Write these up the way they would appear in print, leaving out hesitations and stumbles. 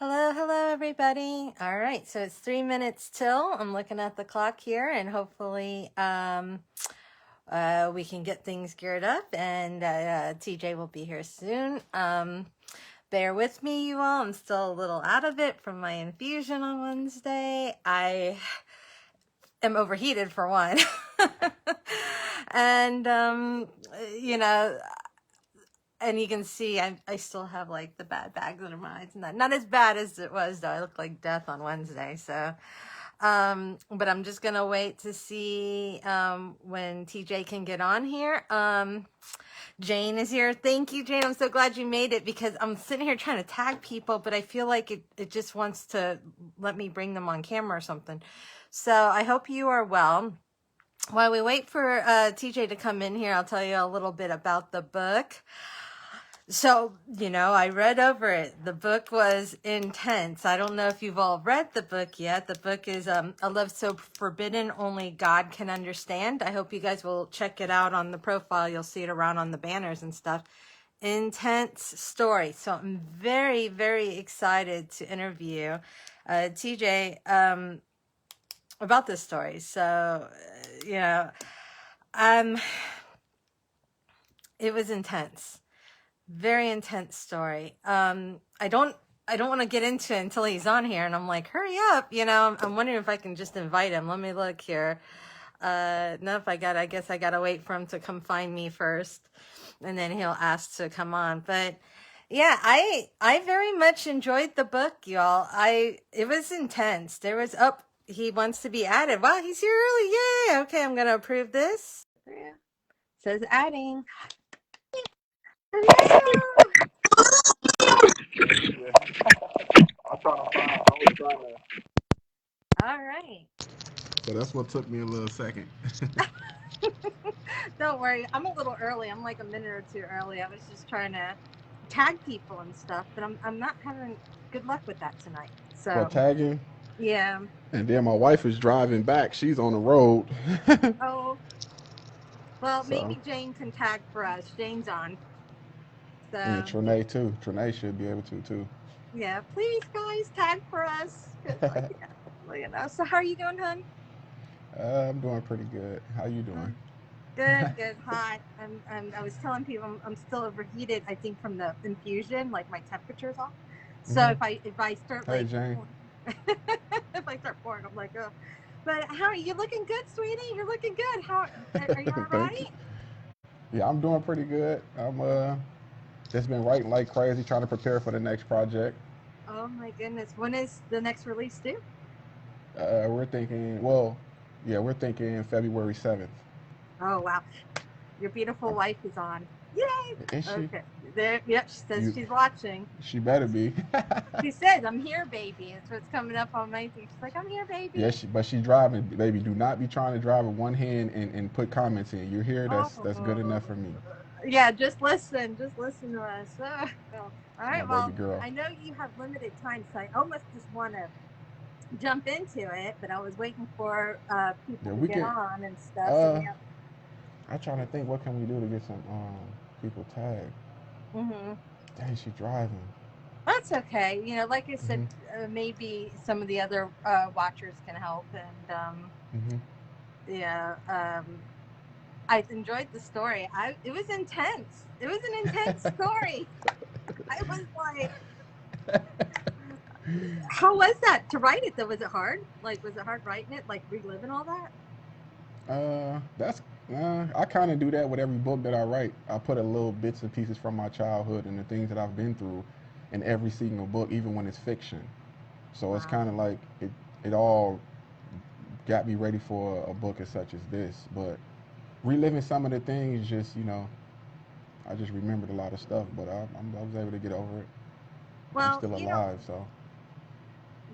Hello, hello, everybody. All right, so it's 3 minutes till. I'm looking at the clock here, and hopefully, we can get things geared up, and TJ will be here soon. Bear with me, you all. I'm still a little out of it from my infusion on Wednesday. I am overheated for one, and you know, and you can see I still have like the bad bags under my eyes, and that not as bad as it was though. I look like death on Wednesday. So but I'm just gonna wait to see when TJ can get on here. Jane is here. Thank you, Jane. I'm so glad you made it, because I'm sitting here trying to tag people, but I feel like it just wants to let me bring them on camera or something. So I hope you are well. While we wait for TJ to come in here, I'll tell you a little bit about the book. So, I read over it. The book was intense. I don't know if you've all read the book yet. The book is A Love So Forbidden Only God Can Understand. I hope you guys will check it out on the profile. You'll see it around on the banners and stuff. Intense story. So I'm very, very excited to interview TJ about this story. So, it was intense. Very intense story. I don't want to get into it until he's on here, and I'm like, hurry up. I'm wondering if I can just invite him. Let me look here. No, I guess I gotta wait for him to come find me first, and then he'll ask to come on. But yeah, I very much enjoyed the book, y'all. It was intense. He wants to be added. Wow, he's here early. Yay. Okay, I'm gonna approve this. Yeah. Says adding. Hello. All right. So that's what took me a little second. Don't worry. I'm a little early. I'm like a minute or two early. I was just trying to tag people and stuff, but I'm not having good luck with that tonight. Well, So, tagging. yeah. And then my wife is driving back. She's on the road. Oh, well, So, maybe Jane can tag for us. Jane's on. and So, Trinae too. Trinae should be able to too. yeah, please, guys, tag for us. 'Cause, So, how are you doing, hon? I'm doing pretty good. How you doing? Good, good, hot. I was telling people I'm still overheated. I think from the infusion, like my temperature's off. So Hmm. if I start Hey, like Jane. if I start pouring, I'm like, oh. But how are you looking good, sweetie? You're looking good. How are you all Thank you. right? Yeah, I'm doing pretty good. I'm just been writing like crazy, trying to prepare for the next project. Oh my goodness. When is the next release due? We're thinking, well, yeah, we're thinking February 7th. Oh wow. Your beautiful wife is on. Yay! Is she? Okay. There, yep, she says You, she's watching. she better be. She says, I'm here, baby. That's what's coming up on my thing. She's like, I'm here, baby. Yes, but she driving, baby. Do not be trying to drive with one hand and put comments in. You're here. That's good Oh, enough for me. yeah, just listen. Just listen to us. All My right. baby Well, girl. I know you have limited time, so I almost just want to jump into it, but I was waiting for people Yeah, to we get can. on and stuff. So Uh, we have. I'm trying to think. What can we do to get some people tagged? Hmm. Dang, she driving. That's okay. Like I said, Mhm. maybe some of the other watchers can help. And Mhm. yeah, I enjoyed the story. It was intense. It was an intense story. I was like, how was that to write it though? Was it hard? Like, was it hard writing it? Like reliving all that? That's. I kind of do that with every book that I write. I put a little bits and pieces from my childhood and the things that I've been through in every single book, even when it's fiction. So it's Wow. kind of like it all got me ready for a book as such as this. But reliving some of the things, just I just remembered a lot of stuff. But I was able to get over it. I'm Well, still alive, so.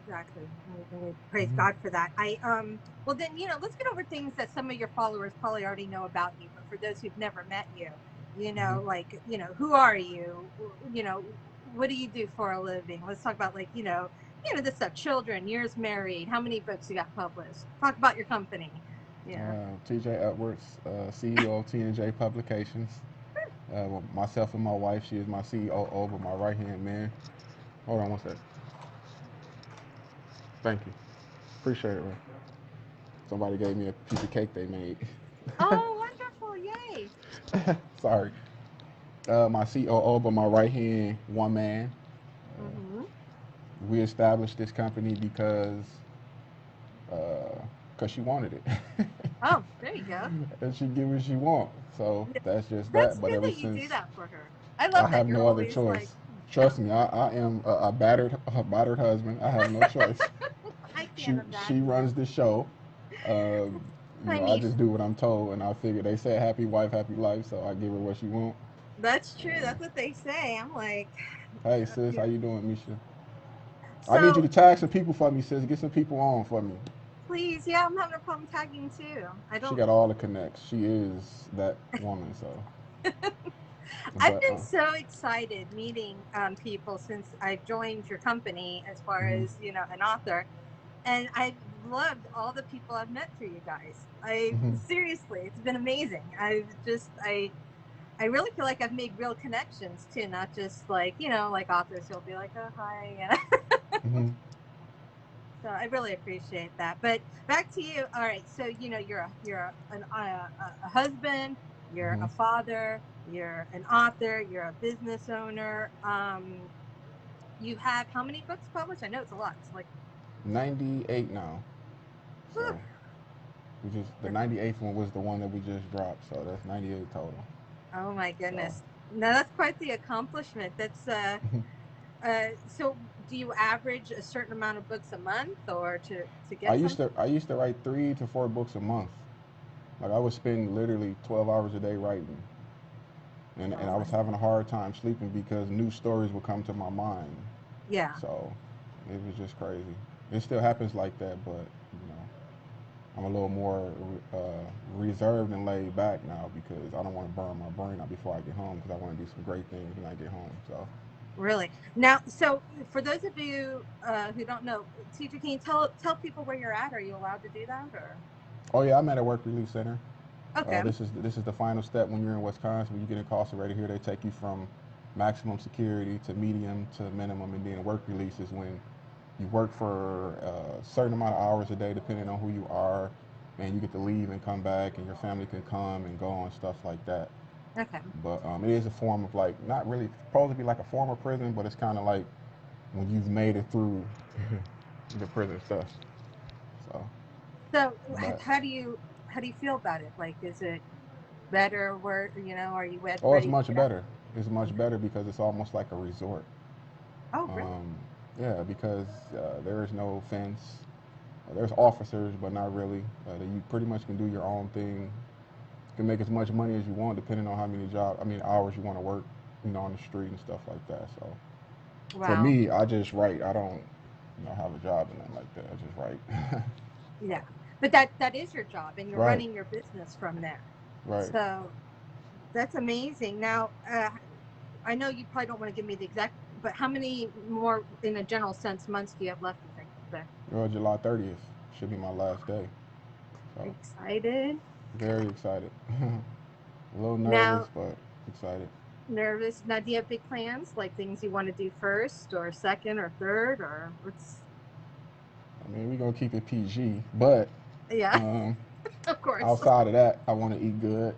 exactly. We praise Hmm. God for that. Well then, let's get over things that some of your followers probably already know about you, but for those who've never met you, Hmm. like, who are you? What do you do for a living? Let's talk about like, this stuff, children, years married, how many books you got published. Talk about your company. Yeah. T.J. Edwards, CEO of T&J Publications. Myself and my wife, she is my CEO over my right hand man. Hold on one sec. Thank you. Appreciate it, man. Somebody gave me a piece of cake they made. Oh, wonderful. Yay. Sorry. My COO, but my right hand, one man. Mm-hmm. We established this company because she wanted it, Oh, there you go. and she get what she want. So Yeah, that's just that's that. But good ever that you since do that for her. I I love that. have You're no other always like, choice. Trust me, I am a battered husband. I have no choice. I She can't she imagine it. runs the show. Um, I I mean, just do what I'm told, and I figure they say happy wife, happy life, so I give her what she want. that's true. That's what they say. I'm like, Hey sis, how yeah. you doing, Misha? I need you So to tag some people for me, sis. Get some people on for me. please, yeah, I'm having a problem tagging too. I She don't. got all the connects. She is that woman. So, I've but been so excited meeting people since I've joined your company as far mhm, as, an author. And I've loved all the people I've met through you guys. I mhm, seriously, it's been amazing. I really feel like I've made real connections too, not just like, like authors who'll be like, oh, hi. mhm, So I really appreciate that. But back to you. All right. So, a husband, you're mhm. a father, you're an author, you're a business owner. You have how many books published? I know it's a lot. It's like, 98 now. whew, So we just the 98th one was the one that we just dropped. So that's 98 total. oh my So goodness. Now that's quite the accomplishment. So do you average a certain amount of books a month or to I get used to something? I used to write 3 to 4 books a month. Like I would spend literally 12 hours a day writing, and Oh I my, was having a hard time sleeping because new stories would come to my mind. yeah, So it was just crazy. It still happens like that, but you know, I'm a little more reserved and laid back now because I don't want to burn my brain out before I get home because I want to do some great things when I get home. So, really. Now, so for those of you who don't know, teacher, can you tell people where you're at? Are you allowed to do that or? oh yeah, I'm at a work relief center. Okay. This is the final step when you're in Wisconsin. When you get incarcerated here, they take you from maximum security to medium to minimum, and then work release is when you work for a certain amount of hours a day, depending on who you are, and you get to leave and come back, and your family can come and go and stuff like that. Okay. But it is a form of like not really supposed to be like a form of prison, but it's kind of like when you've made it through the prison stuff. So, So but how do you feel about it? Like, is it better? Where are you oh, it's ready to much get out? better. It's much Okay. better because it's almost like a resort. Oh, really? Um, yeah, because there is no fence. There's officers, but not really. You pretty much can do your own thing. You can make as much money as you want, depending on how many hours you want to work, on the street and stuff like that. So, for Wow. me, I just write. I don't, have a job or nothing like that. I just write. Yeah. But that is your job, and you're Right, running your business from there. right. So that's amazing. Now, I know you probably don't want to give me the exact, but how many more, in a general sense, months do you have left? You think there? Well, July 30th should be my last day. Are So, you excited? very excited. A little nervous, Now, but excited. nervous. Now, do you have big plans, like things you want to do first, or second, or third, or what's? I mean, we're gonna keep it PG, but Yeah, um, of course. outside of that, I want to eat good.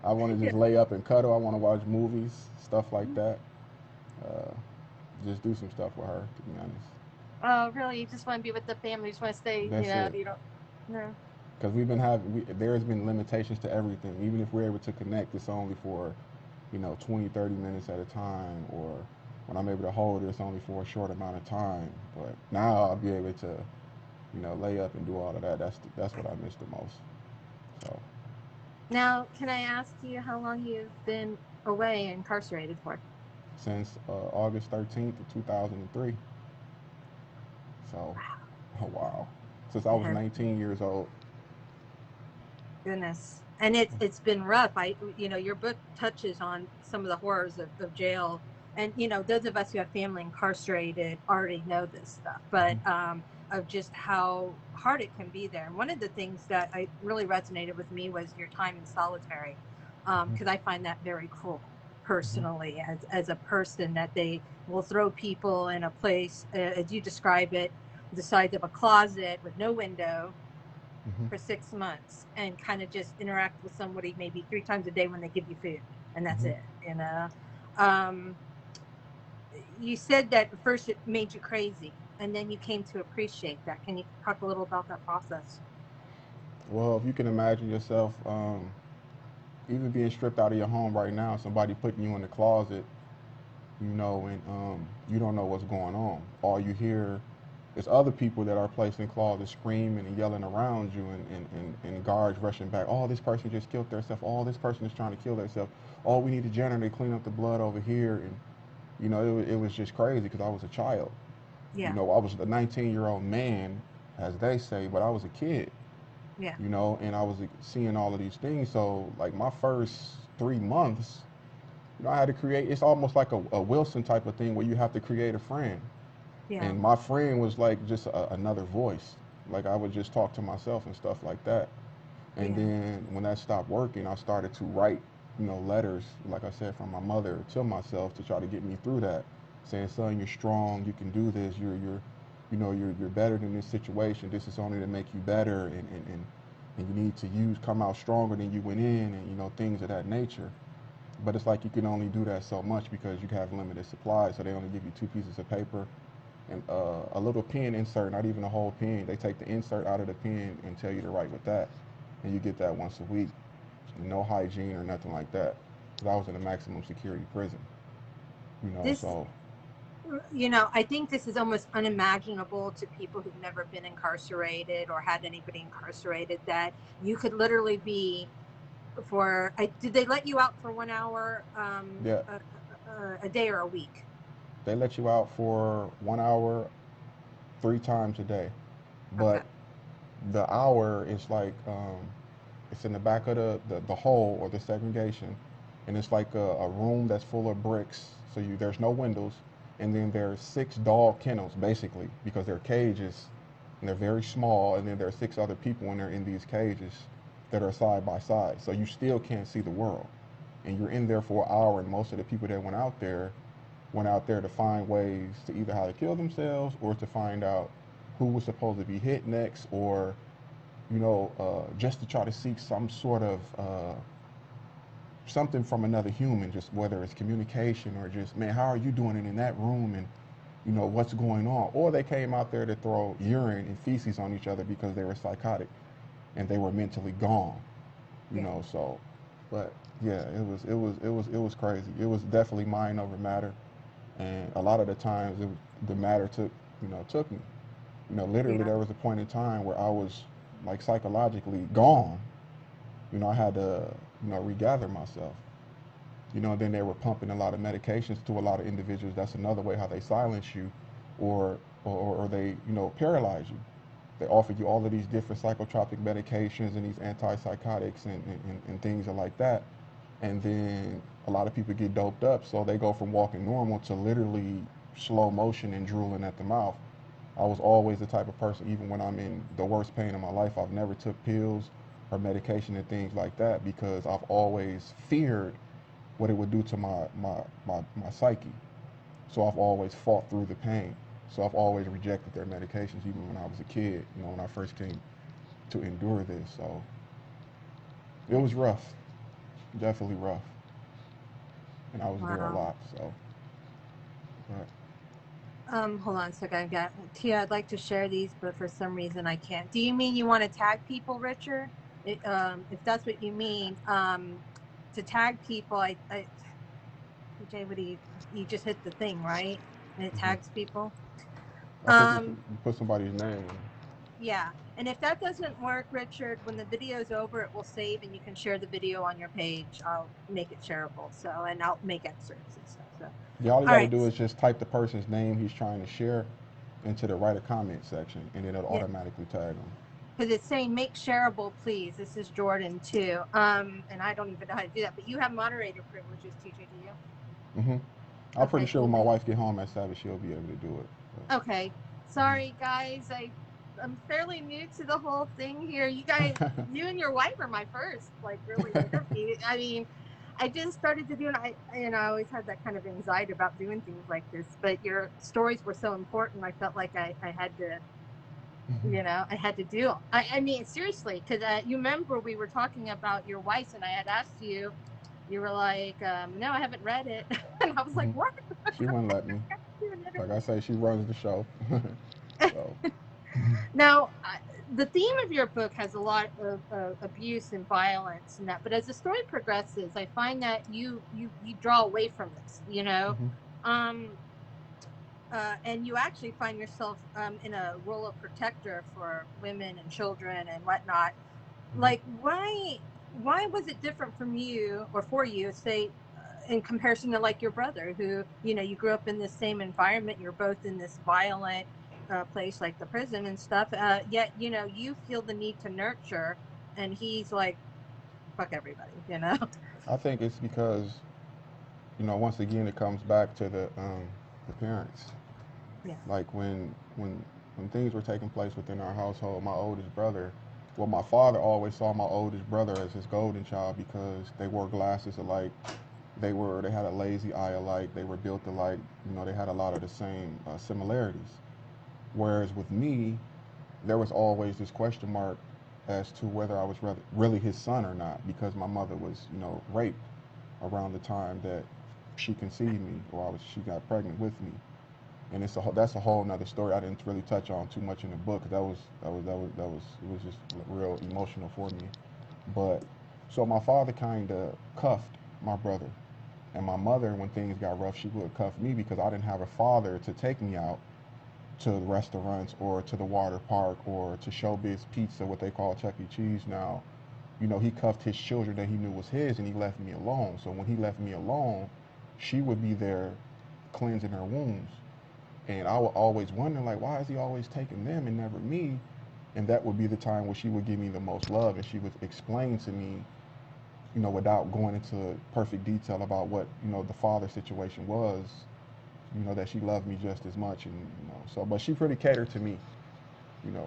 I want to Yeah. just lay up and cuddle. I want to watch movies, stuff like that. Uh, just do some stuff with her, to be honest. Oh, really? You just want to be with the family? You just want to stay? That's it. You don't. No. Because there's been limitations to everything. Even if we're able to connect, it's only for, 20, 30 minutes at a time. Or when I'm able to hold her, it's only for a short amount of time. But now I'll be able to, lay up and do all of that. That's what I miss the most. So Now, can I ask you how long you've been away incarcerated for? since August 13th of 2003. So, oh wow. Since I was Wow. 19 years old. Goodness. And it's been rough. Your book touches on some of the horrors of jail. And those of us who have family incarcerated already know this stuff, but of just how hard it can be there. And one of the things that I really resonated with me was your time in solitary, because I find that very cruel Mm-hmm. personally, as a person, that they will throw people in a place as you describe it, the size of a closet with no window Hmm. for 6 months and kind of just interact with somebody maybe 3 times a day when they give you food, and that's Hmm. it, you know. Um, you said that at first it made you crazy, and then you came to appreciate that. Can you talk a little about that process? Well, if you can imagine yourself, even being stripped out of your home right now, somebody putting you in the closet, and you don't know what's going on. All you hear is other people that are placed in closets screaming and yelling around you, and guards rushing back. Oh, this person just killed themselves. Oh, this person is trying to kill themselves. Oh, we need a janitor to clean up the blood over here. And, it was just crazy because I was a child. Yeah, I was a 19-year-old man, as they say, but I was a kid, yeah, and I was seeing all of these things. So, like, my first 3 months, I had to create, it's almost like a Wilson type of thing where you have to create a friend. yeah, And my friend was like just another voice. Like I would just talk to myself and stuff like that. And yeah, then when that stopped working, I started to write, letters, like I said, from my mother to myself to try to get me through that, saying, "Son, you're strong. You can do this. You're better than this situation. This is only to make you better, and you need to come out stronger than you went in, and things of that nature." But it's like you can only do that so much because you have limited supplies. So they only give you 2 pieces of paper and a little pen insert, not even a whole pen. They take the insert out of the pen and tell you to write with that, and you get that once a week. No hygiene or nothing like that. Because I was in a maximum security prison, this, so I think this is almost unimaginable to people who've never been incarcerated or had anybody incarcerated, that you could literally be for did they let you out for 1 hour yeah, a day or a week? they let you out for 1 hour 3 times a day, Okay, but the hour is like it's in the back of the hole or the segregation, and it's like a room that's full of bricks. So there's no windows, and then there's 6 dog kennels basically because they're cages, and they're very small, and then there are 6 other people when they're in these cages that are side by side. So you still can't see the world, and you're in there for an hour. And most of the people that went out there to find ways to either how to kill themselves or to find out who was supposed to be hit next, or just to try to seek some sort of something from another human, just whether it's communication or just, man, how are you doing it in that room, and what's going on. Or they came out there to throw urine and feces on each other because they were psychotic and they were mentally gone. yeah, So, but yeah, it was crazy. It was definitely mind over matter, and a lot of the times the matter took me. Literally, yeah, there was a point in time where I was like psychologically gone. I had to, regather myself. Then they were pumping a lot of medications to a lot of individuals. That's another way how they silence you, or they, paralyze you. They offer you all of these different psychotropic medications and these antipsychotics and things like that. And then a lot of people get doped up, so they go from walking normal to literally slow motion and drooling at the mouth. I was always the type of person, even when I'm in the worst pain of my life, I've never took pills or medication and things like that because I've always feared what it would do to my psyche. So I've always fought through the pain. So I've always rejected their medications, even when I was a kid, when I first came to endure this. So it yeah. was rough, definitely rough. And I was there a Wow. lot. So, but Hold on a second. I got Tia. I'd like to share these, but for some reason I can't. Do you mean you want to tag people, Richard? If that's what you mean, to tag people, TJ, what do you just hit the thing, right? And it mhm. tags people. I think you Um, put somebody's name. yeah. And if that doesn't work, Richard, when the video's over, it will save and you can share the video on your page. I'll make it shareable. So, and I'll make excerpts and stuff. So, Yeah, all you all got to right. do is just type the person's name he's trying to share into the write a comment section, and then it'll Yeah. automatically tag them. Because it's saying make shareable, please. This is Jordan too. And I don't even know how to do that, but you have moderator privileges, TJ, do you? Hmm. I'm pretty Okay, sure when cool my beans. wife get home at 7, she'll be able to do it. Okay. Sorry guys. I'm fairly new to the whole thing here. You guys, But, you and your wife are my first like really interview. I mean, I just started to do it. I always had that kind of anxiety about doing things like this, but your stories were so important. I felt like I had to. You know, I had to do. I mean, seriously, because you remember we were talking about your wife, and I had asked you. You were like, "No, I haven't read it," and I was like, Mhm. "What?" She wouldn't let me. Like I say, she runs the show. So, Now, the theme of your book has a lot of abuse and violence and that, but as the story progresses, I find that you draw away from this, you know, mhm, um, and you actually find yourself in a role of protector for women and children and whatnot. mhm. Like, why was it different from you or for you, say, in comparison to like your brother, who you grew up in the same environment, you're both in this violent place like the prison and stuff, yet you feel the need to nurture, and he's like, fuck everybody, you know. I think it's because once again, it comes back to the parents. Yeah. Like when things were taking place within our household, my oldest brother, well, my father always saw my oldest brother as his golden child because they wore glasses alike. They had a lazy eye alike. They were built alike. They had a lot of the same similarities. Whereas with me, there was always this question mark as to whether I was really his son or not because my mother was, raped around the time that she conceived me or she got pregnant with me. And that's a whole nother story I didn't really touch on too much in the book. It was just real emotional for me. But so my father kind of cuffed my brother, and my mother, when things got rough, she would cuff me because I didn't have a father to take me out to restaurants or to the water park or to Showbiz Pizza, what they call Chuck E. Cheese now. He cuffed his children that he knew was his, and he left me alone. So when he left me alone, she would be there cleansing her wounds. And I would always wonder, like, why is he always taking them and never me? And that would be the time where she would give me the most love, and she would explain to me, without going into perfect detail about what, the father situation was, that she loved me just as much. And, so, but she pretty catered to me,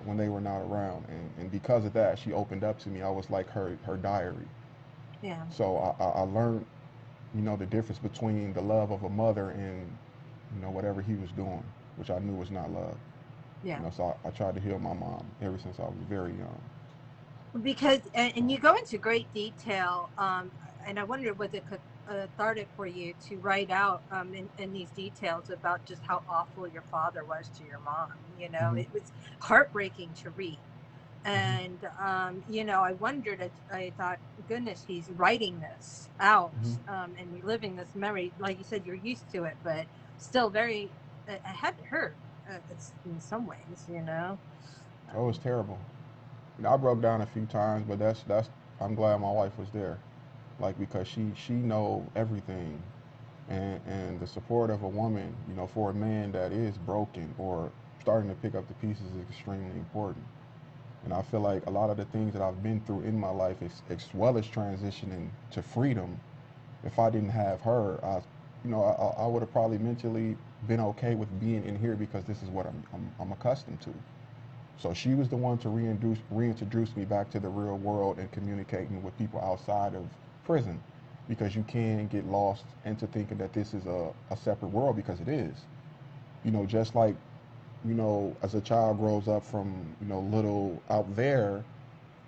when they were not around. And because of that, she opened up to me. I was like her diary. Yeah. So I learned, the difference between the love of a mother and, whatever he was doing, which I knew was not love. Yeah. So I tried to heal my mom ever since I was very young. Because So and you go into great detail, and I wondered, was it cathartic for you to write out in these details about just how awful your father was to your mom. hmm It was heartbreaking to read. hmm And I wondered, I thought, goodness, he's writing this out, hmm and reliving this memory. Like you said, you're used to it, but still very, it had to hurt, it's in some ways. oh, it was um, terrible. I broke down a few times, but that's I'm glad my wife was there, like because she know everything, and the support of a woman, for a man that is broken or starting to pick up the pieces is extremely important. And I feel like a lot of the things that I've been through in my life, as well as transitioning to freedom, if I didn't have her, I would have probably mentally been okay with being in here because this is what I'm accustomed to. So she was the one to reintroduce me back to the real world and communicating with people outside of prison, because you can get lost into thinking that this is a separate world, because it is. Just like, as a child grows up from, little out there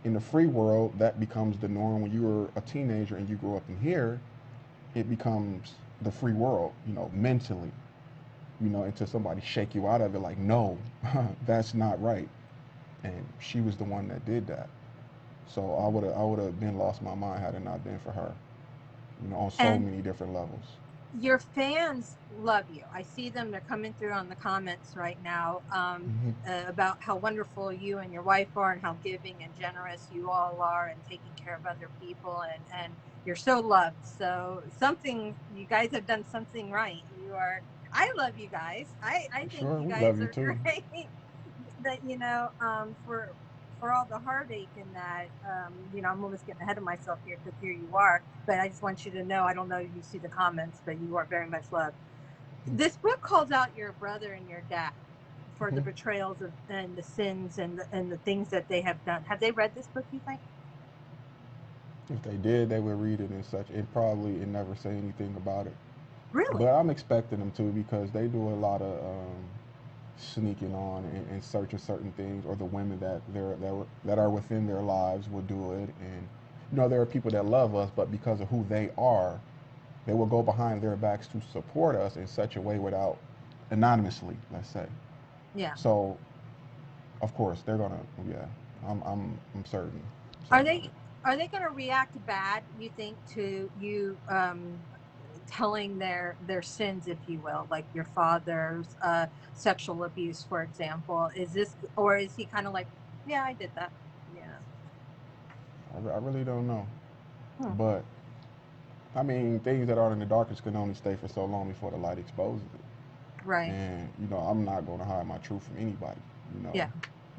in the free world, that becomes the norm. When you're a teenager and you grow up in here, it becomes the free world, mentally, until somebody shake you out of it like, no, that's not right. And she was the one that did that. So I would have been lost my mind had it not been for her, on so and many different levels. your fans love you. I see them. They're coming through on the comments right now, hmm about how wonderful you and your wife are, and how giving and generous you all are, and taking care of other people, and you're so loved. So something, you guys have done something right. You are. I love you guys. I think Sure, you we love guys you are too. great. That for all the heartache and that, I'm almost getting ahead of myself here, because here you are. But I just want you to know, I don't know if you see the comments, but you are very much loved. This book calls out your brother and your dad for the hmm betrayals of and the sins and the things that they have done. Have they read this book, you think? If they did, they would read it and such, and probably and never say anything about it. But Really? I'm expecting them to, because they do a lot of sneaking on in search of certain things, or the women that are within their lives will do it. And there are people that love us, but because of who they will go behind their backs to support us in such a way without anonymously, let's say. Yeah. So of course they're gonna, yeah. I'm certain Are certain of they it. are they going to react bad, you think, to you telling their sins, if you will, like your father's sexual abuse, for example? Is this, or is he kind of like, yeah, I did that? Yeah. I really don't know, Hmm. but I mean, things that are in the darkness can only stay for so long before the light exposes it. Right. And I'm not going to hide my truth from anybody. You know, Yeah.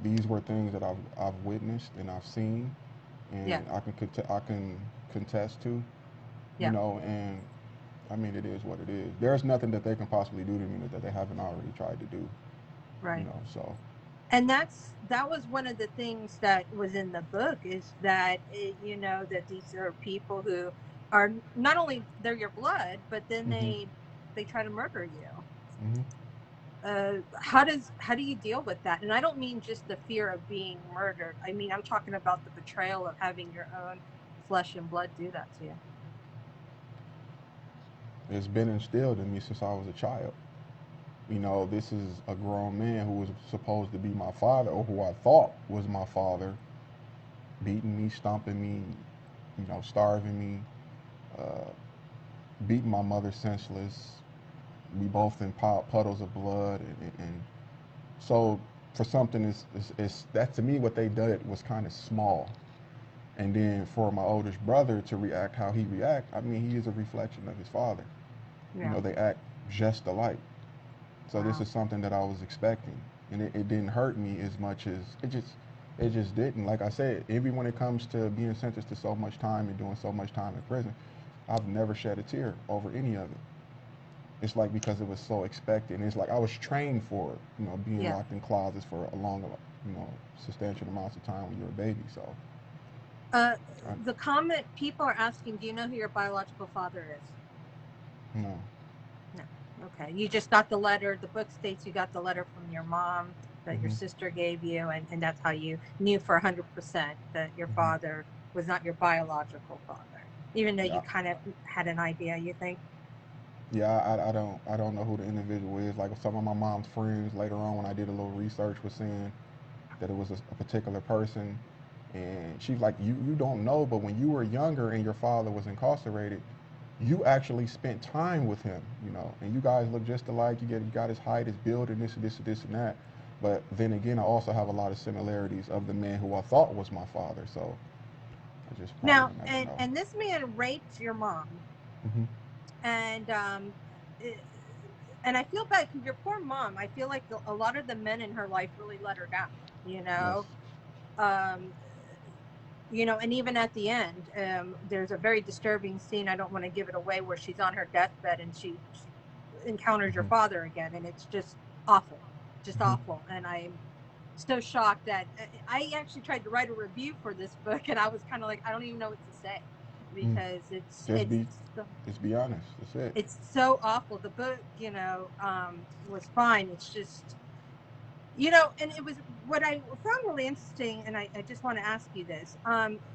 these were things that I've witnessed and I've seen, Yeah. and I can contest to. Yeah. And I mean, it is what it is. There's nothing that they can possibly do to me that they haven't already tried to do. Right. So. And that was one of the things that was in the book, is that that these are people who are not only, they're your blood, but then Hmm. they try to murder you. Hmm. How do you deal with that? And I don't mean just the fear of being murdered. I mean, I'm talking about the betrayal of having your own flesh and blood do that to you. It's been instilled in me since I was a child. This is a grown man who was supposed to be my father, or who I thought was my father, beating me, stomping me, starving me, uh, beating my mother senseless. We both in puddles of blood, and so for something is that, to me, what they did was kind of small. And then for my oldest brother to react how he react, I mean, he is a reflection of his father. Yeah. They act just alike. So this Wow. is something that I was expecting, and it didn't hurt me as much as it just didn't. Like I said, even when it comes to being sentenced to so much time and doing so much time in prison, I've never shed a tear over any of it. It's like because it was so expected, and it's like I was trained for it. Being Yeah. locked in closets for a long, substantial amounts of time when you're a baby. So, Uh, I, the comment people are asking, do you know who your biological father is? no. No. Okay. You just got the letter. The book states you got the letter from your mom that your Hmm. sister gave you, and that's how you knew for 100% that your Hmm. father was not your biological father, even though you Yeah. kind of had an idea, you think? Yeah, I don't know who the individual is. Like some of my mom's friends later on, when I did a little research, was saying that it was a particular person, and she's like, you don't know, but when you were younger and your father was incarcerated, you actually spent time with him, and you guys look just alike. You got his height, his build, and this and that. But then again, I also have a lot of similarities of the man who I thought was my father. So I just probably Now, will never and know. and this man raped your mom, Hmm. and it, and I feel bad because your poor mom. I feel like a lot of the men in her life really let her down. You Yes. know, um, and even at the end, there's a very disturbing scene. I don't want to give it away, where she's on her deathbed and she encounters your Hmm. father again, and it's awful, just Hmm. awful. And I'm so shocked that I actually tried to write a review for this book, and I was kind of like, I don't even know what to say, Mm. because it's Just it's be, so, just be honest. That's it. it's so awful. The book, was fine. It's just, and it was what I found really interesting, and I just want to ask you this.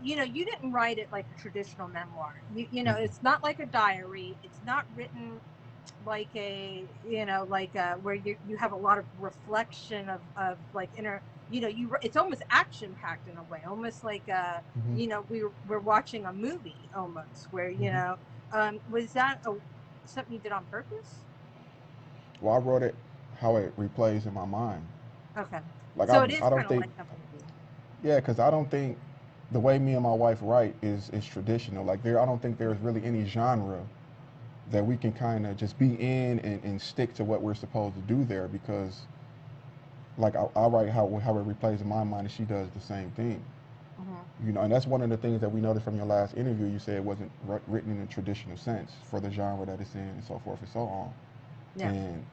You didn't write it like a traditional memoir. Mm-mm. It's not like a diary. It's not written like where you have a lot of reflection of like inner, it's almost action packed in a way, almost like Hmm. we're watching a movie almost, where Hmm. was that something you did on purpose? Well, I wrote it how it replays in my mind. Okay. Like So it is I don't kind of think, like a movie. yeah, because I don't think the way me and my wife write is traditional. Like I don't think there's really any genre that we can kind of just be in and stick to what we're supposed to do there, because like I write how it replays in my mind, and she does the same thing. Mm-hmm. And that's one of the things that we noticed from your last interview. You said it wasn't written in a traditional sense for the genre that it's in, and so forth and so on. Yeah. And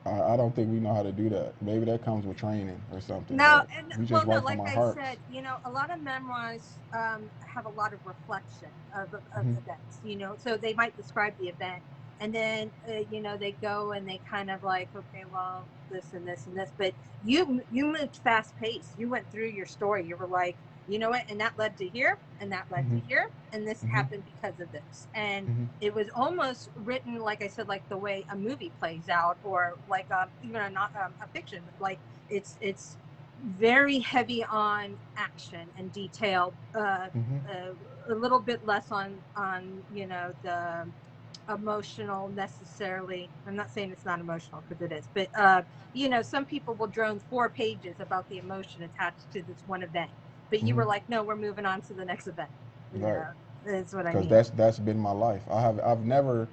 I don't think we know how to do that. Maybe that comes with training or something, No, but and we just well, no, write from like our I hearts. said, a lot of memoirs have a lot of reflection of Hmm. events, so they might describe the event and then they go and they kind of like, okay, well, this and this and this, but you moved fast paced. You went through your story. You were like, you know what, and that led to here, and that led to Mhm. here, and this Mhm. happened because of this. And Mhm. it was almost written, like I said, like the way a movie plays out, or like even a not a fiction, like it's very heavy on action and detail, Mhm. a little bit less on the emotional necessarily. I'm not saying it's not emotional, because it is, but some people will drone 4 pages about the emotion attached to this one event, but you Mhm. were like, no, we're moving on to the next event. Right. That's what I Because mean. that's been my life. I've never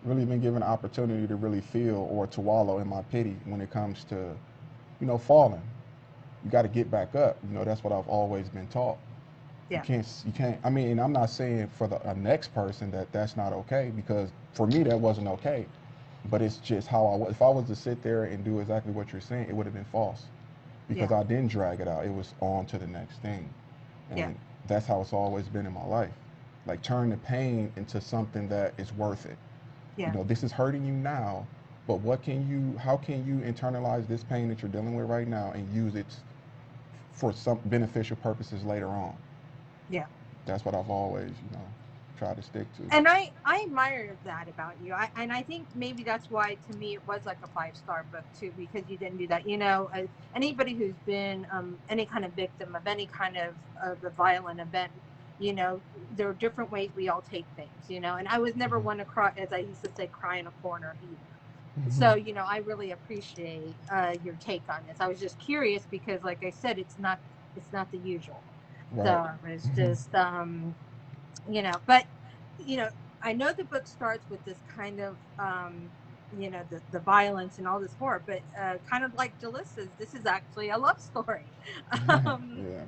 really been given an opportunity to really feel or to wallow in my pity when it comes to, falling. You got to get back up. That's what I've always been taught. Yeah. You can't. I mean, I'm not saying for the next person that that's not okay, because for me that wasn't okay. But it's just how I was. If I was to sit there and do exactly what you're saying, it would have been false, because Yeah. I didn't drag it out. It was on to the next thing, Yeah. and that's how it's always been in my life. Like, turn the pain into something that is worth it. Yeah. This is hurting you now, but how can you internalize this pain that you're dealing with right now and use it for some beneficial purposes later on? Yeah. That's what I've always, tried to stick to. And I admire that about you. I think maybe that's why, to me, it was like a 5-star book too, because you didn't do that. Anybody who's been any kind of victim of any kind of a violent event, there are different ways we all take things. And I was never Hmm. one to cry, as I used to say, cry in a corner either. Hmm. So I really appreciate your take on this. I was just curious because, like I said, it's not the usual. Right. So it's Hmm. just but you know I know the book starts with this kind of the violence and all this horror, but kind of like Jalissa's, this is actually a love story. um Yeah,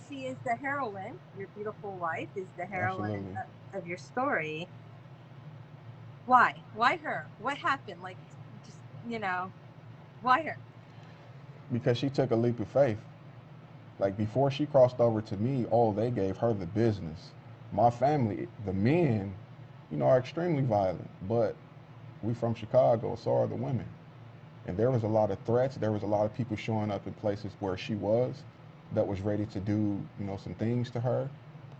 she is the heroine. Your beautiful wife is the heroine absolutely. of your story. Why her? What happened? Like, just why her? Because she took a leap of faith. Like, before she crossed over to me, oh, they gave her the business. My family, the men, are extremely violent, but we from Chicago, so are the women. And there was a lot of threats. There was a lot of people showing up in places where she was, that was ready to do, some things to her.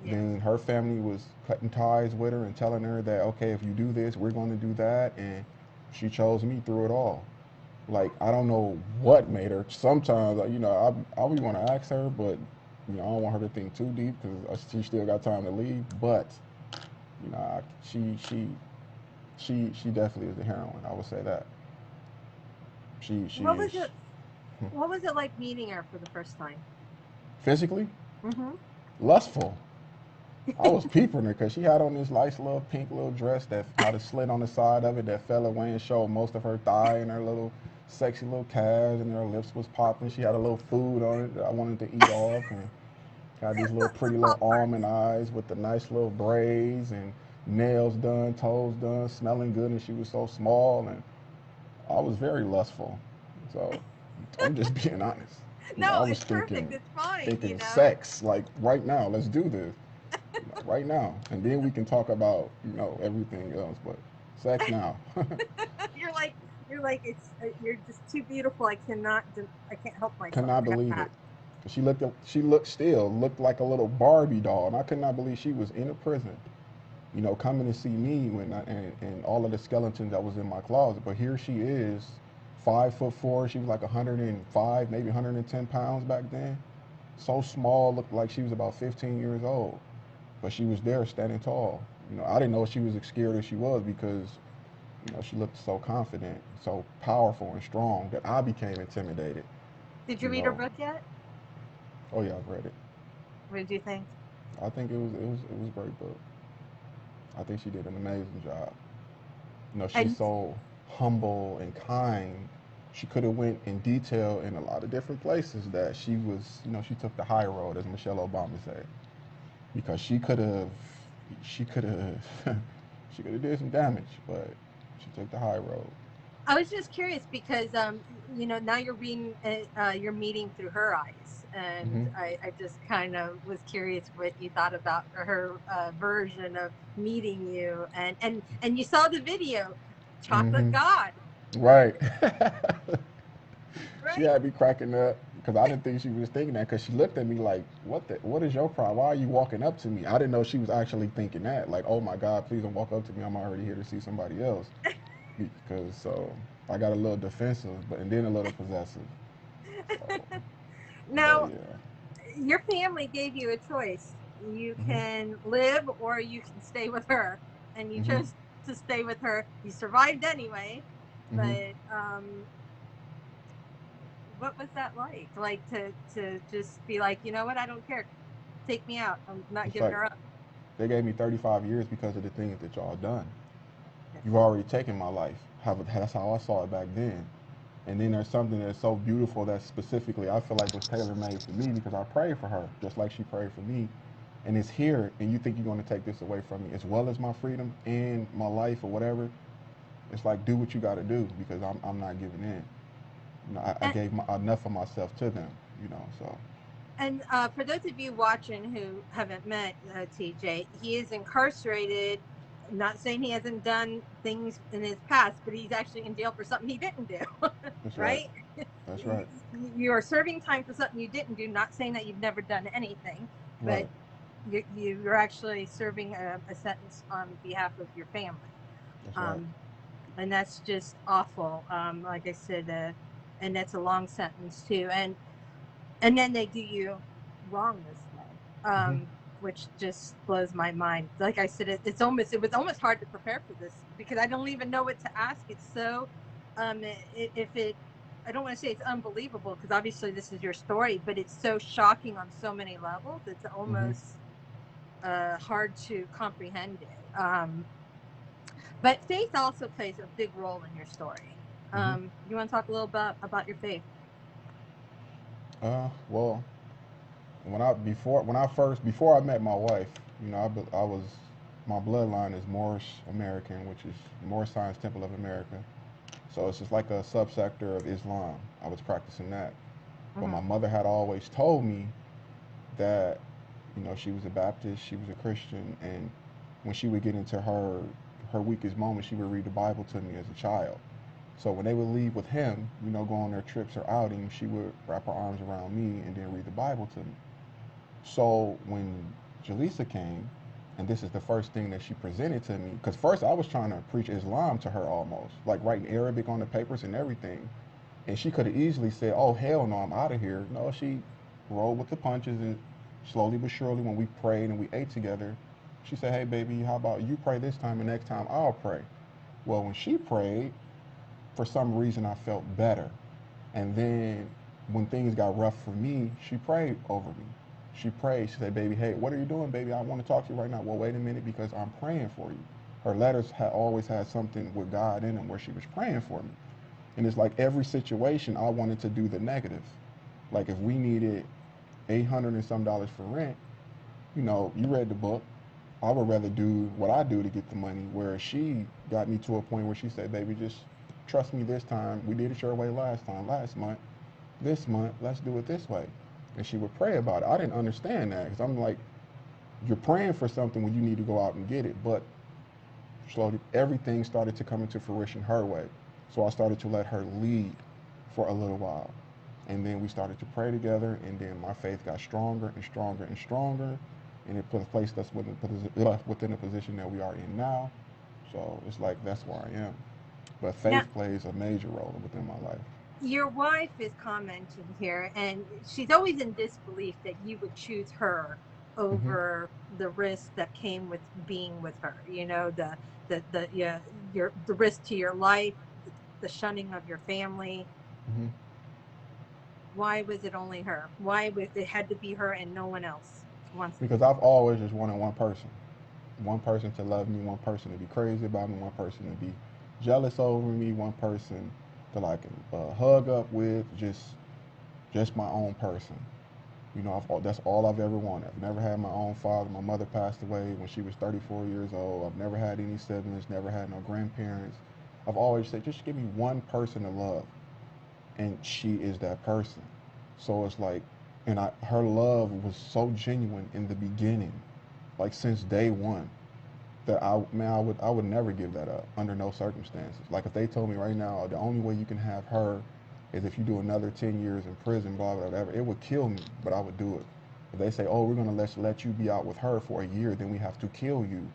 Yeah. Then her family was cutting ties with her and telling her that, okay, if you do this, we're going to do that. And she chose me through it all. Like, I don't know what made her. Sometimes, I would want to ask her, but I don't want her to think too deep, because she still got time to leave. But she definitely is the heroine. I would say that she What was is. it? What was it like meeting her for the first time? Physically Mm-hmm. lustful. I was peeping her because she had on this nice little pink little dress that had a slit on the side of it that fell away and showed most of her thigh and her little sexy little calves, and her lips was popping. She had a little food on it that I wanted to eat off, and had these little The pretty little Pop almond Tarts. eyes with the nice little braids, and nails done, toes done, smelling good, and she was so small, and I was very lustful. So I'm just being honest. I No, was it's perfect. thinking It's fine. thinking sex, like right now, let's do this. Right now, and then we can talk about everything else, but sex now. you're like you're like you're just too beautiful. I can't help Could myself. not I got believe that. it. She looked like a little Barbie doll, and I could not believe she was in a prison, coming to see me and all of the skeletons that was in my closet. But here she is, 5'4". She was like 105, maybe 110 pounds back then. So small, looked like she was about 15 years old. But she was there standing tall. I didn't know she was as scared as she was, because she looked so confident, so powerful and strong, that I became intimidated. Did you You read her know, book yet? oh yeah, I've read it. What did you think? I think it was a great book. I think she did an amazing job. She's And so humble and kind. She could have went in detail in a lot of different places, that she was, she took the high road, as Michelle Obama said, because she could have, she could have did some damage, but she took the high road. I was just curious because now you're meeting through her eyes, and Hmm. I just kind of was curious what you thought about her version of meeting you, and you saw the video. chocolate Hmm. god, Right. She right? had me cracking up because I didn't think she was thinking that because she looked at me like, what is your problem? Why are you walking up to me? I didn't know she was actually thinking that. Like, oh my God, please don't walk up to me. I'm already here to see somebody else. Because so I got a little defensive, but and then a little possessive. So, but Now, yeah. your family gave you a choice. You Hmm. can live or you can stay with her, and you Hmm. chose to stay with her. You survived anyway, Hmm. but what was that like? Like to just be like, you know what? I don't care. Take me out. I'm not It's giving like her up. they gave me 35 years because of the things that y'all done. Yes. You've already taken my life. That's how I saw it back then. And then there's something that's so beautiful that specifically I feel like was tailor made for me because I prayed for her just like she prayed for me. And it's here, and you think you're going to take this away from me as well as my freedom and my life or whatever. It's like, do what you got to do because I'm not giving in. You know, I And gave enough of myself to them, so. for those of you watching who haven't met TJ, he is incarcerated. Not saying he hasn't done things in his past, but he's actually in jail for something he didn't do, That's right. right? That's you, right. you are serving time for something you didn't do. Not saying that you've never done anything, but Right. you're actually serving a sentence on behalf of your family, That's right. um, and that's just awful. Like I said, and that's a long sentence too, and then they do you wrong this way, Hmm. which just blows my mind. Like I said, it was almost hard to prepare for this because I don't even know what to ask. It's so if it I don't want to say it's unbelievable because obviously this is your story, but it's so shocking on so many levels. It's Hmm. almost hard to comprehend it. But faith also plays a big role in your story. Hmm. You want to talk a little about your faith? Well, before I met my wife, I was my bloodline is Moorish American, which is Moorish Science Temple of America. So it's just like a subsector of Islam. I was practicing that, but Mm-hmm. my mother had always told me that, she was a Baptist, she was a Christian, and when she would get into her weakest moment, she would read the Bible to me as a child. So when they would leave with him, go on their trips or outings, she would wrap her arms around me and then read the Bible to me. So when Jaleesa came, and this is the first thing that she presented to me, because first I was trying to preach Islam to her almost, like writing Arabic on the papers and everything. And she could have easily said, oh, hell no, I'm out of here. No, she rolled with the punches, and slowly but surely, when we prayed and we ate together, she said, hey, baby, how about you pray this time and next time I'll pray? Well, when she prayed, for some reason I felt better. And then when things got rough for me, she prayed over me. She prayed. She said, baby, hey, what are you doing, baby? I want to talk to you right now. Well, wait a minute, because I'm praying for you. Her letters had always had something with God in them where she was praying for me. And it's like every situation I wanted to do the negative. Like if we needed 800 and some dollars for rent, you read the book. I would rather do what I do to get the money. Whereas she got me to a point where she said, baby, just trust me this time. We did it your way last month. This month, let's do it this way. And she would pray about it. I didn't understand that because I'm like, you're praying for something when you need to go out and get it. But slowly, everything started to come into fruition her way. So I started to let her lead for a little while. And then we started to pray together, and then my faith got stronger and stronger and stronger. And it placed us within the position that we are in now. So it's like that's where I am. But Now, faith plays a major role within my life. your wife is commenting here, and she's always in disbelief that you would choose her Hmm. over the risk that came with being with her. You know, the yeah, the risk to your life, the shunning of your family. Hmm. Why was it only her? Why was it had to be her and no one else? Once Because I've always just wanted one person to love me, one person to be crazy about me, one person to be jealous over me, one person to like hug up with, just my own person. That's all I've ever wanted. I've never had my own father. My mother passed away when she was 34 years old. I've never had any siblings, never had no grandparents. I've always said, just give me one person to love, and she is that person. So it's like, her love was so genuine in the beginning, like since day one, that I would never give that up under no circumstances. Like if they told me right now the only way you can have her is if you do another 10 years in prison, blah blah whatever, it would kill me, but I would do it. If they say, oh, we're gonna let you be out with her for a year, then we have to kill you,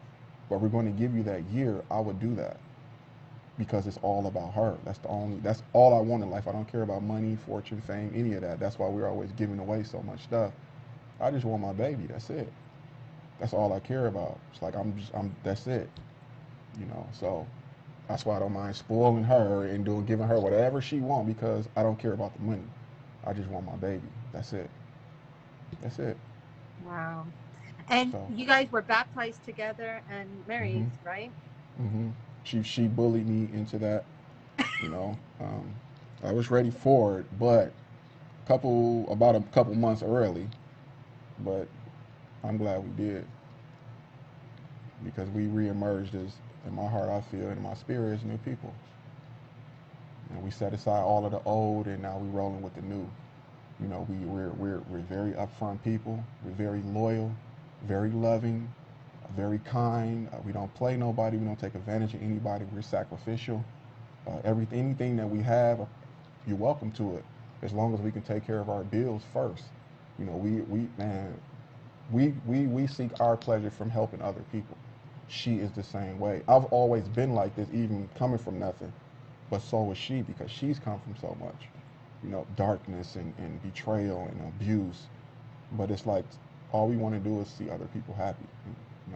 but we're going to give you that year, I would do that because it's all about her. That's all I want in life. I don't care about money, fortune, fame, any of that. That's why we're always giving away so much stuff. I just want my baby. That's it. That's all I care about. It's like that's it. So that's why I don't mind spoiling her and giving her whatever she wants because I don't care about the money. I just want my baby. That's it. That's it. Wow. And So, you guys were baptized together and married, mhm, right? mhm. She bullied me into that. You know, I was ready for it, but about a couple months early. But I'm glad we did because we reemerged as, in my heart, I feel, in my spirit, as new people. And we set aside all of the old, and now we're rolling with the new. We're very upfront people. We're very loyal, very loving, very kind. We don't play nobody. We don't take advantage of anybody. We're sacrificial. Anything that we have, you're welcome to it, as long as we can take care of our bills first. We man, we seek our pleasure from helping other people. She is the same way. I've always been like this, even coming from nothing. But so is she because she's come from so much, darkness and betrayal and abuse. But it's like all we want to do is see other people happy.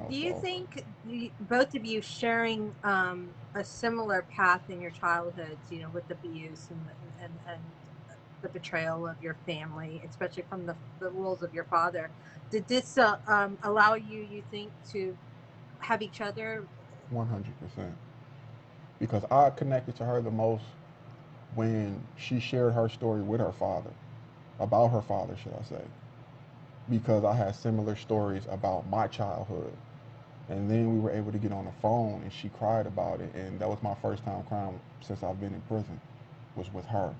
Do you So think both of you sharing a similar path in your childhoods, with abuse and the betrayal of your family, especially from the rules of your father, did this allow you, you think, to have each other? 100%. Because I connected to her the most when she shared her story with her father, about her father, should I say. Because I had similar stories about my childhood. And then we were able to get on the phone and she cried about it. And that was my first time crying since I've been in prison, was with her.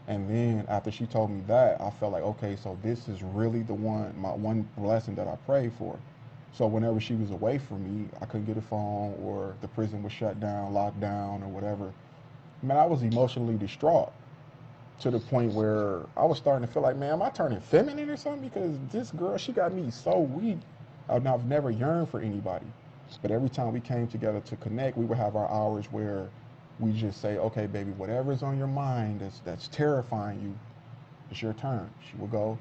And then after she told me that, I felt like, okay, so this is really my one blessing that I prayed for. So whenever she was away from me, I couldn't get a phone or the prison was shut down, locked down or whatever. Man, I was emotionally distraught to the point where I was starting to feel like, man, am I turning feminine or something? Because this girl, she got me so weak. I've never yearned for anybody. But every time we came together to connect, we would have our hours where we just say, okay, baby, whatever's on your mind that's terrifying you, it's your turn. She would go,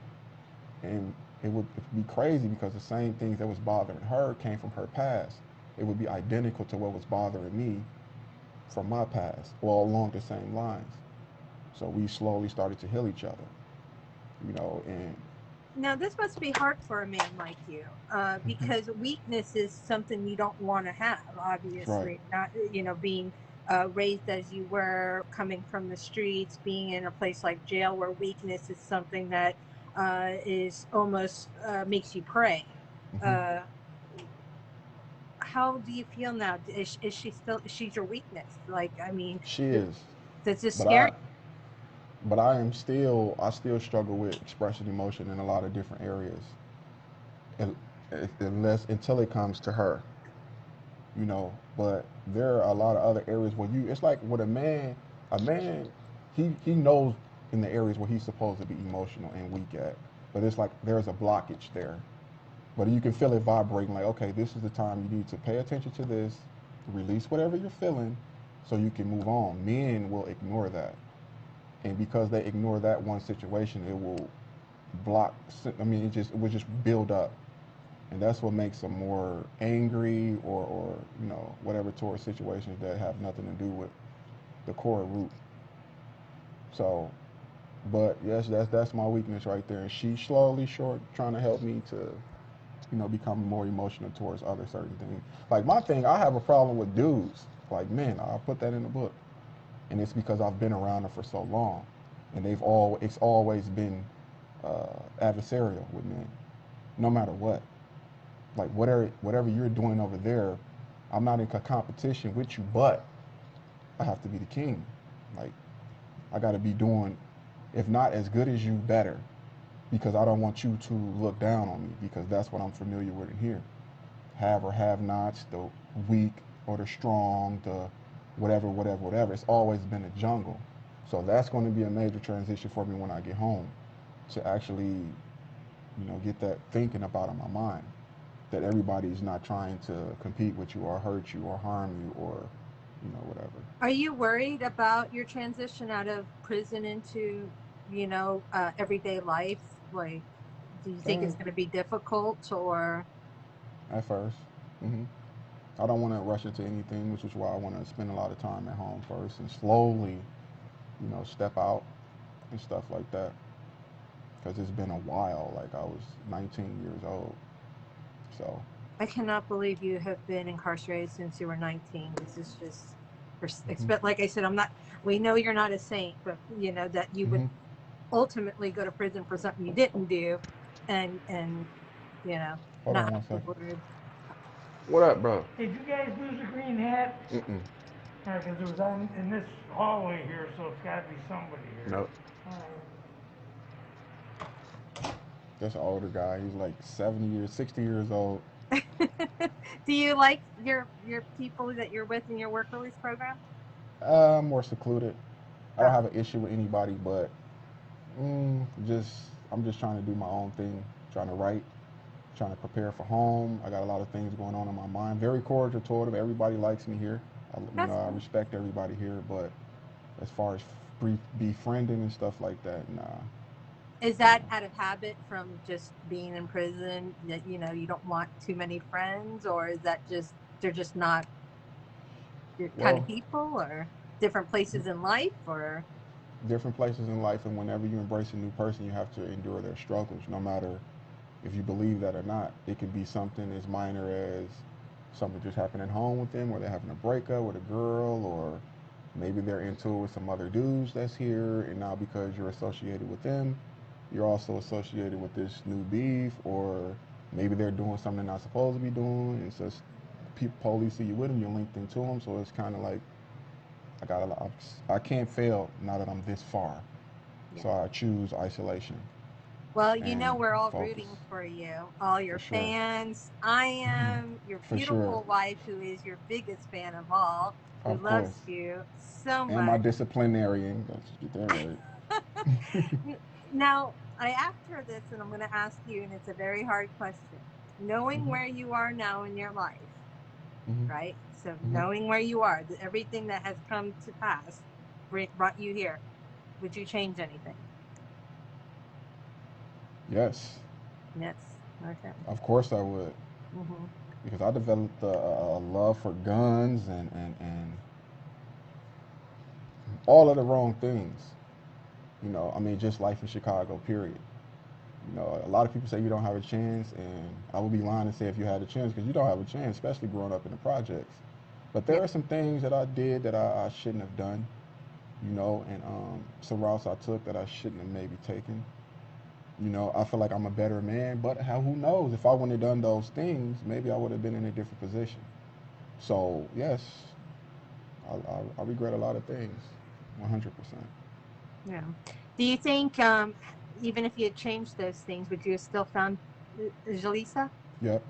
and it would be crazy because the same things that was bothering her came from her past. It would be identical to what was bothering me from my past, or along the same lines. So we slowly started to heal each other, and Now, this must be hard for a man like you, mhm, because weakness is something you don't want to have, that's right. obviously. Not, being raised as you were, coming from the streets, being in a place like jail where weakness is something that is almost makes you pray. Hmm. Uh, how do you feel now? Is she still, she's your weakness? Like, I mean, She is, does this but scare I, but I still struggle with expressing emotion in a lot of different areas, un- unless until it comes to her, But there are a lot of other areas where it's like with a man, he knows in the areas where he's supposed to be emotional and weak at, but it's like there's a blockage there. But you can feel it vibrating, like, okay, this is the time you need to pay attention to this, release whatever you're feeling, so you can move on. Men will ignore that, and because they ignore that one situation, it will block. I mean, it will just build up, and that's what makes them more angry or whatever towards situations that have nothing to do with the core root. So, but yes, that's my weakness right there, and she's slowly short trying to help me to become more emotional towards other certain things. Like my thing, I have a problem with dudes. Like men, I'll put that in the book, and it's because I've been around them for so long, and it's always been adversarial with men, no matter what. Like whatever you're doing over there, I'm not in competition with you, but I have to be the king. Like I got to be doing, if not as good as you, better, because I don't want you to look down on me because that's what I'm familiar with in here. have or have nots, the weak or the strong, the whatever, whatever, whatever. It's always been a jungle. So that's going to be a major transition for me when I get home, to actually, get that thinking about in my mind, that everybody's not trying to compete with you or hurt you or harm you or, whatever. Are you worried about your transition out of prison into, everyday life? Like, do you think it's And going to be difficult or? at 1st, hmm I don't want to rush into anything, which is why I want to spend a lot of time at home first and slowly, step out and stuff like that. Because it's been a while. Like I was 19 years old, so. I cannot believe you have been incarcerated since you were 19. This is just, Hmm. like I said, we know you're not a saint, but that you would Hmm. ultimately go to prison for something you didn't do and, Hold not on have one the second. word. What up, bro? Did you guys lose a green hat? Mm-mm. Because it was on in this hallway here, so it's got to be somebody here. Nope. All right. That's an older guy. He's like 70 years, 60 years old. Do you like your people that you're with in your work release program? More secluded. I don't Oh, have an issue with anybody, but just I'm just trying to do my own thing, trying to write, trying to prepare for home. I got a lot of things going on in my mind. Very cordial toward them. Everybody likes me here. that's I cool. respect everybody here, but as far as befriending and stuff like that, nah. Is You that know. out of habit from just being in prison that you don't want too many friends, or is that just they're just not your kind of Well, people, or different places in life, or different places in life, and whenever you embrace a new person, you have to endure their struggles, no matter if you believe that or not. It could be something as minor as something just happened at home with them, or they're having a breakup with a girl, or maybe they're into it with some other dudes that's here, and now because you're associated with them, you're also associated with this new beef, or maybe they're doing something they're not supposed to be doing. It's just people, police see you with them, you're linked into them, so it's kind of like I can't fail now that I'm this far. yeah. So I choose isolation Well, and we're all focus. rooting for you, all For your sure. fans. I am your For sure. beautiful wife, who is your biggest fan of all, who Of course. loves you so And my much. disciplinarian. Let's get that right. Now, I asked her this, and I'm going to ask you, and it's a very hard question. Knowing Hmm. where you are now in your life, Hmm. right? So, Hmm. knowing where you are, everything that has come to pass brought you here, would you change anything? Yes. Yes. Okay. Of course I would. Mm-hmm. Because I developed a love for guns and all of the wrong things. I mean, just life in Chicago, period. A lot of people say you don't have a chance, and I would be lying to say if you had a chance, because you don't have a chance, especially growing up in the projects. But Yeah. there are some things that I did that I shouldn't have done, and some routes I took that I shouldn't have maybe taken. I feel like I'm a better man, but who knows? If I wouldn't have done those things, maybe I would have been in a different position. So, yes, I regret a lot of things, 100%. Yeah. Do you think, even if you had changed those things, would you have still found Jalisa? Yep,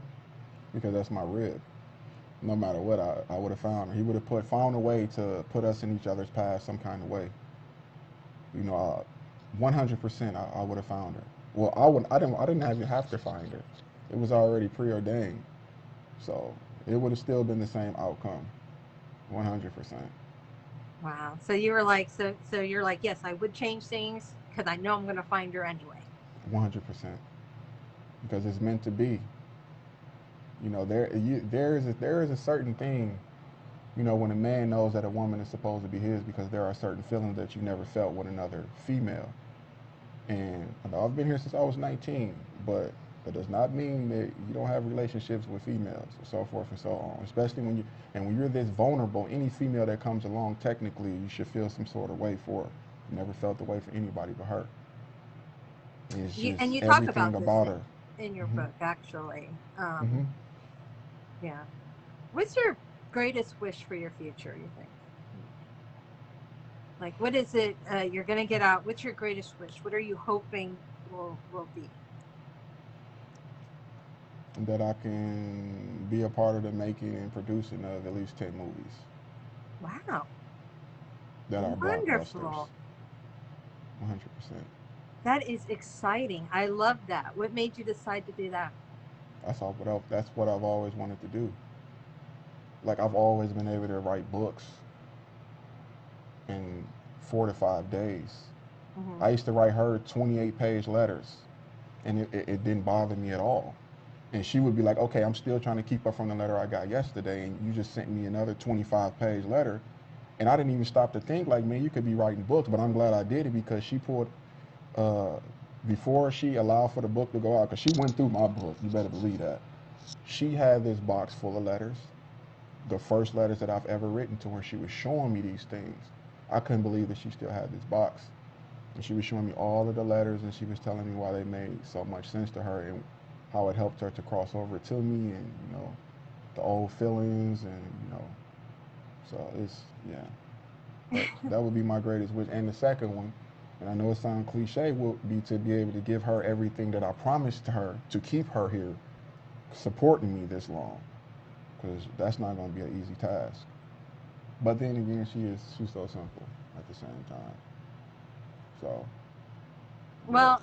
because that's my rib. No matter what, I would have found her. He would have found a way to put us in each other's path some kind of way. 100%. I would have found her. Well, I didn't have to find her. It was already preordained. So it would have still been the same outcome. 100%. Wow. So you were like, so you're like, yes, I would change things because I know I'm going to find her anyway. 100%. Because it's meant to be. There is a certain thing. When a man knows that a woman is supposed to be his, because there are certain feelings that you never felt with another female. And I've been here since I was 19, but that does not mean that you don't have relationships with females, and so forth and so on. Especially when you're this vulnerable, any female that comes along, technically, you should feel some sort of way for her. Never felt the way for anybody but her. It's just And you talk everything about this about her. in your Hmm. book, actually. Hmm. Yeah. What's your greatest wish for your future, you think? Like, what is it you're going to get out? What's your greatest wish? What are you hoping will be? that I can be a part of the making and producing of at least 10 movies Wow. that are blockbusters. Wonderful. 100%. That is exciting. I love that. What made you decide to do that? That's what I've always wanted to do. Like I've always been able to write books in 4 to 5 days. Hmm. I used to write her 28-page letters, and it didn't bother me at all. And she would be like, okay, I'm still trying to keep up from the letter I got yesterday, and you just sent me another 25-page letter. And I didn't even stop to think, like, man, you could be writing books, but I'm glad I did it because she pulled, uh, before she allowed for the book to go out, because she went through my book, you better believe that. She had this box full of letters, the first letters that I've ever written to her. She was showing me these things. I couldn't believe that she still had this box. And she was showing me all of the letters, and she was telling me why they made so much sense to her and how it helped her to cross over to me, and the old feelings, and so it's, yeah. But that would be my greatest wish. And the second one, and I know it sounds cliche, would be to be able to give her everything that I promised her to keep her here supporting me this long, because that's not going to be an easy task. But then again, she's so simple at the same time. So, but Well,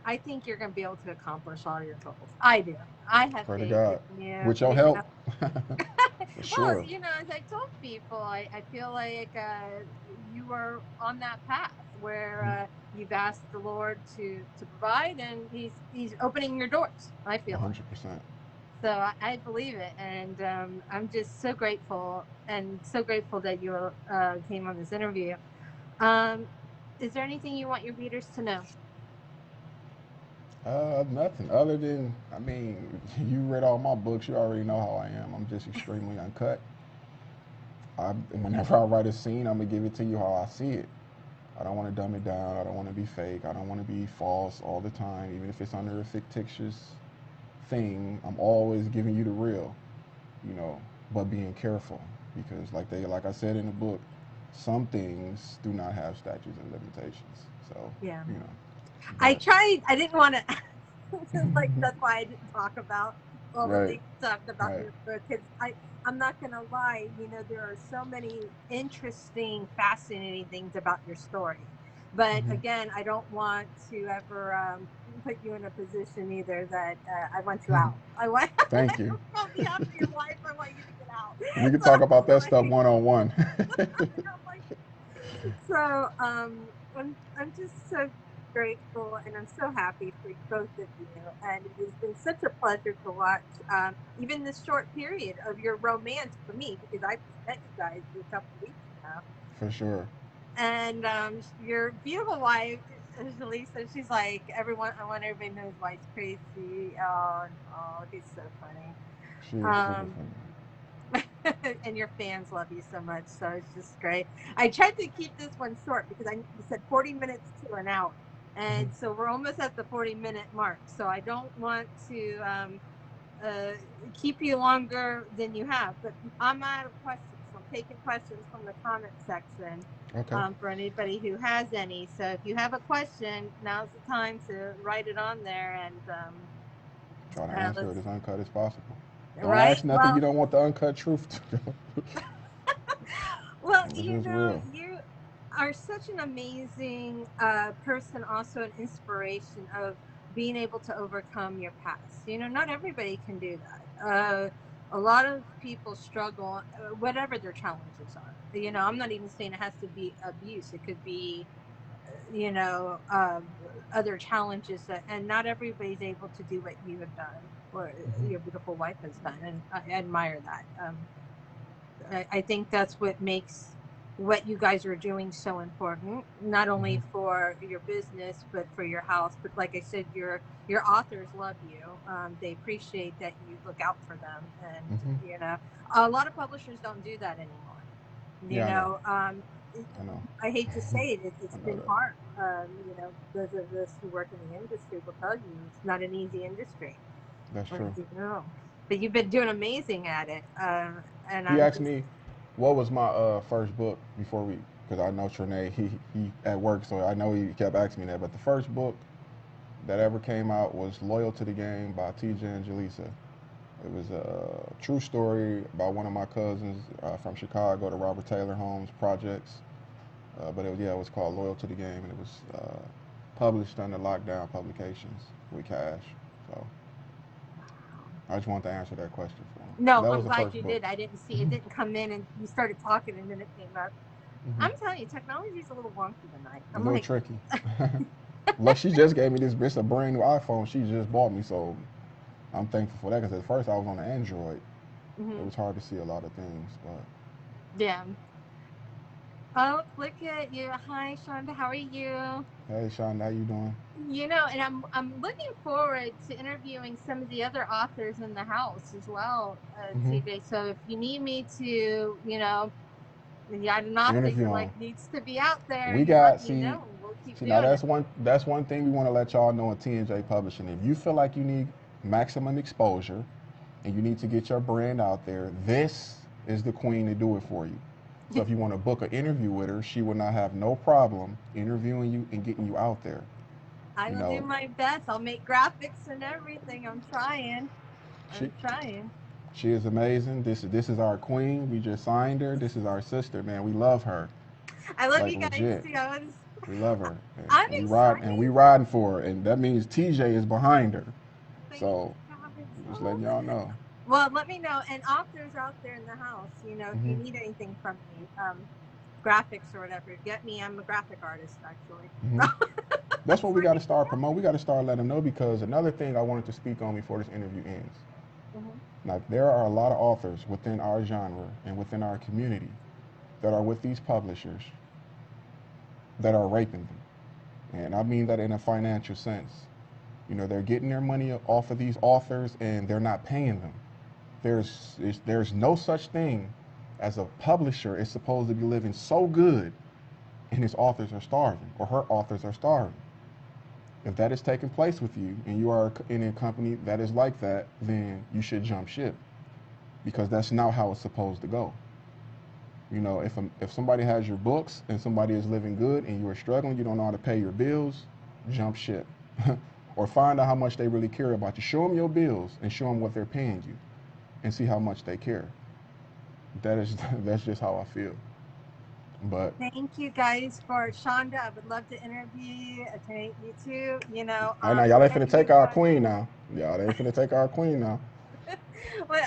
I think you're going to be able to accomplish all your goals. I do. I have pray to faith God, in you. with your help, for Well, sure. as I told people, I feel like you are on that path where you've asked the Lord to provide, and He's opening your doors. I feel like. 100%. So I believe it, and I'm just so grateful, and so grateful that you came on this interview. Um, is there anything you want your readers to know? Nothing other than, I mean, you read all my books. You already know how I am. I'm just extremely uncut. Whenever I write a scene, I'm gonna give it to you how I see it. I don't want to dumb it down. I don't want to be fake. I don't want to be false all the time, even if it's under a fictitious thing. I'm always giving you the real, you know, but being careful because, like I said in the book, some things do not have statutes and limitations. So, Yeah. you know, I but tried. I didn't want to. Like that's why I didn't talk about all the right, things you talked about in right. your book because I'm not gonna lie. There are so many interesting, fascinating things about your story. But Hmm. again, I don't want to ever put you in a position either that I want you out. I want Thank you. on behalf of your life. I want you to get out. We can talk about that So, stuff one on one. like, so I'm just so grateful and I'm so happy for both of you. And it has been such a pleasure to watch even this short period of your romance for me because I just met you guys a couple of weeks ago. For sure. And your beautiful wife, Lisa, she's like everyone. I want everybody knows why he's crazy. Oh, he's so funny. She is super Um, funny. and your fans love you so much. So it's just great. I tried to keep this one short because you said 40 minutes to an hour. Hmm. And so we're almost at the 40-minute mark. So I don't want to uh, keep you longer than you have. But I'm out of questions. So I'm taking questions from the comment section Okay. for anybody who has any. So if you have a question, now's the time to write it on there and Try to answer it let's. as uncut as possible. Don't Right. ask nothing Well, you don't want the uncut truth to. well, It's just real. you are such an amazing person, also an inspiration of being able to overcome your past. Not everybody can do that. A lot of people struggle, whatever their challenges are. I'm not even saying it has to be abuse. It could be, you know, other challenges and not everybody's able to do what you have done or Hmm. your beautiful wife has done. And I admire that. I think that's what makes what you guys are doing so important, not only Hmm. for your business but for your house. But like I said, your authors love you. They appreciate that you look out for them, and Hmm. a lot of publishers don't do that anymore. You Yeah, I know. know, I know. I hate to say it, I it's know been that. hard. Those of us who work in the industry will tell you it's not an easy industry. That's But true. but you've been doing amazing at it, and He I'm asked just. me what was my first book before because I know Trinae, he at work, so I know he kept asking me that. But the first book that ever came out was Loyal to the Game by T.J. and Jaleesa. It was a true story about one of my cousins from Chicago, the Robert Taylor Homes Projects. But it was called Loyal to the Game, and it was published under Lockdown Publications with Cash. So I just wanted to answer that question for him. No, That I'm was the glad first you book. did. I didn't see it. Didn't come in and you started talking and then it came up. I'm telling you, technology's a little wonky tonight. A I'm little like, tricky. Look, she just gave me this. It's a brand new iPhone she just bought me, so I'm thankful for that. Because at first I was on the Android. It was hard to see a lot of things, but yeah. Oh, look at you. Hi, Shonda. How are you? hey, Sean, how you doing? You know, and I'm looking forward to interviewing some of the other authors in the house as well, TJ. So if you need me to, you know, you got an author Interview you're on. like needs to be out there, We you got let me know. We'll keep now doing it. that's one thing we want to let y'all know in T&J Publishing. If you feel like you need maximum exposure and you need to get your brand out there, this is the queen to do it for you. So if you want to book an interview with her, she will not have no problem interviewing you and getting you out there. I will do my best. I'll make graphics and everything. I'm trying. She is amazing. This is our queen. We just signed her. This is our sister, man. We love her. I love like, you guys legit. too. We love her. I'm and we riding for her. And that means TJ is behind her. So just letting y'all know. Well, let me know. And authors out there in the house, you know, if you need anything from me, graphics or whatever, get me. I'm a graphic artist, actually. That's what we got to start promoting. We got to start letting them know, because another thing I wanted to speak on before this interview ends. Now, there are a lot of authors within our genre and within our community that are with these publishers that are raping them. And I mean that in a financial sense. You know, they're getting their money off of these authors and they're not paying them. There's no such thing as a publisher is supposed to be living so good and his authors are starving, or her authors are starving. If that is taking place with you and you are in a company that is like that, then you should jump ship, because that's not how it's supposed to go. You know, if somebody has your books and somebody is living good and you are struggling, you don't know how to pay your bills, jump ship. Or find out how much they really care about you. Show them your bills and show them what they're paying you and see how much they care. That's just how I feel. But thank you guys for Shonda. I would love to interview you too. You know, I know y'all ain't finna take our queen now. Y'all ain't finna take our queen now. But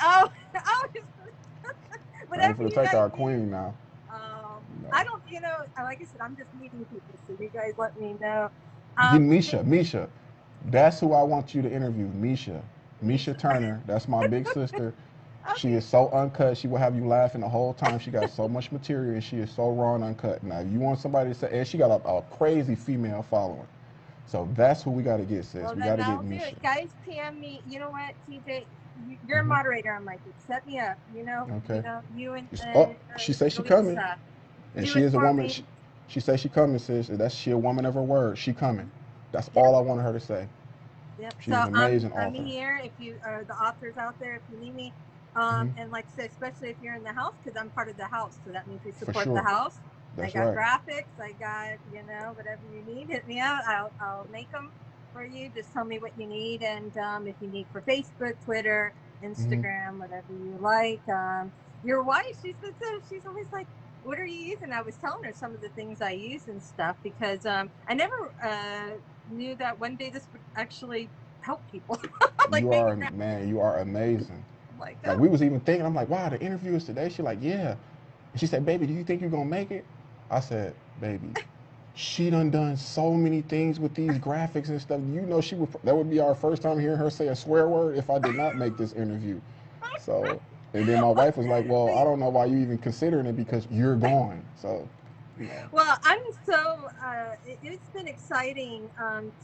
whatever Ain't finna you take guys our need. queen now. No. I don't, you know, like I said, I'm just meeting people, so you guys let me know. Misha, that's who I want you to interview. Misha Turner. That's my big sister. She is so uncut. She will have you laughing the whole time. She got so much material, and she is so raw and uncut. Now, you want somebody to say, and she got a crazy female following. So that's who we got to get, sis. Well, we got to get Misha. Guys, PM me. You know what, TJ? You're a moderator on my group. Set me up. You know. Okay. You know, you and she says she coming, and she is a woman. Me. She says she coming, sis. That's she a woman of her word. She coming. That's all I wanted her to say. Yep. She's an amazing author. I'm here. If you are the authors out there, if you need me, and like I said, especially if you're in the house, because I'm part of the house, so that means we support the house. That's I got graphics. I got, you know, whatever you need, hit me out. I'll make them for you. Just tell me what you need, and if you need for Facebook, Twitter, Instagram, whatever you like. Your wife, she's always like, what are you using? I was telling her some of the things I use and stuff, because I never knew that one day this would actually help people. Like, you are, man, you are amazing. Like we was even thinking, I'm like, wow, the interview is today. She's like, yeah. And she said, baby, do you think you're gonna make it? I said, baby, she done so many things with these graphics and stuff. You know, that would be our first time hearing her say a swear word if I did not make this interview. So, and then my wife was like, well, I don't know why you even considering it, because you're gone. So, yeah. Well, I'm so, it's been exciting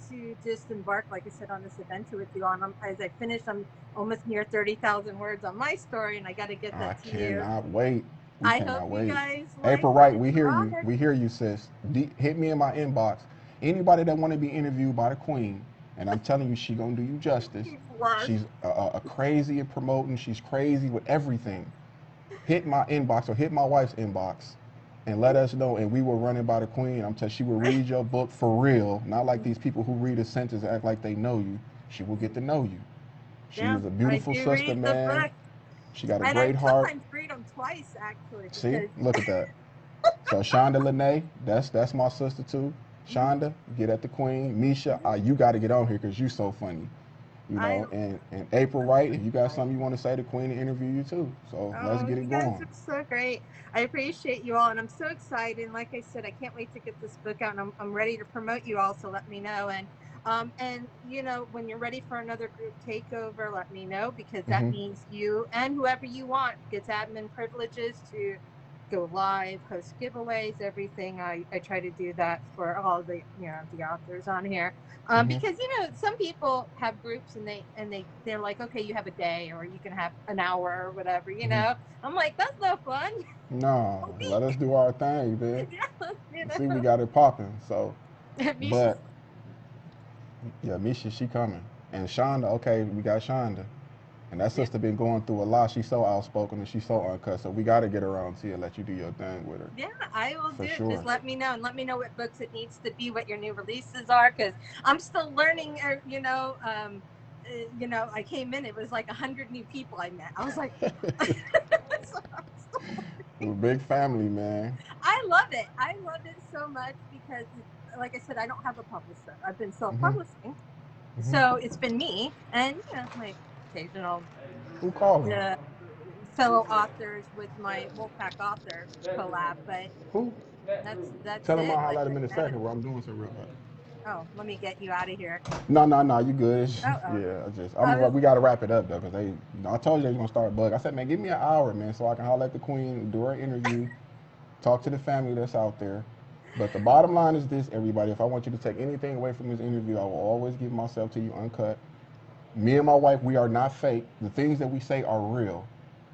to just embark, like I said, on this adventure with you. As I finish, I'm almost near 30,000 words on my story, and I got to get that to you. I cannot wait. I hope you guys April Wright, we hear you. We hear you, sis. Hit me in my inbox. Anybody that want to be interviewed by the queen, and I'm telling you, she gonna do you justice. She's a crazy at promoting. She's crazy with everything. Hit my inbox or hit my wife's inbox, and let us know, and we will run it by the queen. I'm telling you, she will read your book for real, not like these people who read a sentence and act like they know you. She will get to know you. She Yeah, is a I beautiful do sister, read the man. book, She got a and I great heart. sometimes read them twice actually See, because. look at that. So Shonda Lene, that's my sister too. Mhm. Shonda, get at the queen. Misha, you got to get on here because you so funny. You I know, and April Wright, if you got something you want to say, the queen will interview you too. So let's Oh, get you it guys going. are so great. I appreciate you all, and I'm so excited. And like I said, I can't wait to get this book out, and I'm ready to promote you all. So let me know. And you know, when you're ready for another group takeover, let me know because that Hmm. means you and whoever you want gets admin privileges to go live, host giveaways, everything. I try to do that for all the the authors on here. Hmm. Because some people have groups and they're like, okay, you have a day or you can have an hour or whatever. Hmm. I'm like, that's no fun. A No, let us week. do our thing, man. Yeah, See, we got it popping. So, Misha's but yeah, Misha, she coming, and Shonda. Okay, we got Shonda, and that yeah. sister been going through a lot. She's so outspoken and she's so uncut. So we got to get her on to you, let you do your thing with her, Yeah, I will for do it. sure. Just let me know and let me know what books it needs to be, what your new releases are, because I'm still learning. I came in, it was like 100 new people I met. I was like, so I'm still We're a learning. big family, man. I love it. I love it so much because, like I said, I don't have a publisher. I've been Hmm. self-publishing, Hmm. so it's been me and my occasional Who calling? uh, fellow authors with my Wolfpack author collab, but Who? that's Tell him it. I'll Like holler at I him in a said. second. Where I'm doing something real quick. Oh, let me get you out of here. No, no, no, you good. Oh, oh. Yeah, I was, we gotta wrap it up though, cause I told you they was gonna start bug. I said, man, give me an hour, man, so I can holler at the queen, do her interview, talk to the family that's out there. But the bottom line is this, everybody. If I want you to take anything away from this interview, I will always give myself to you uncut. Me and my wife, we are not fake. The things that we say are real.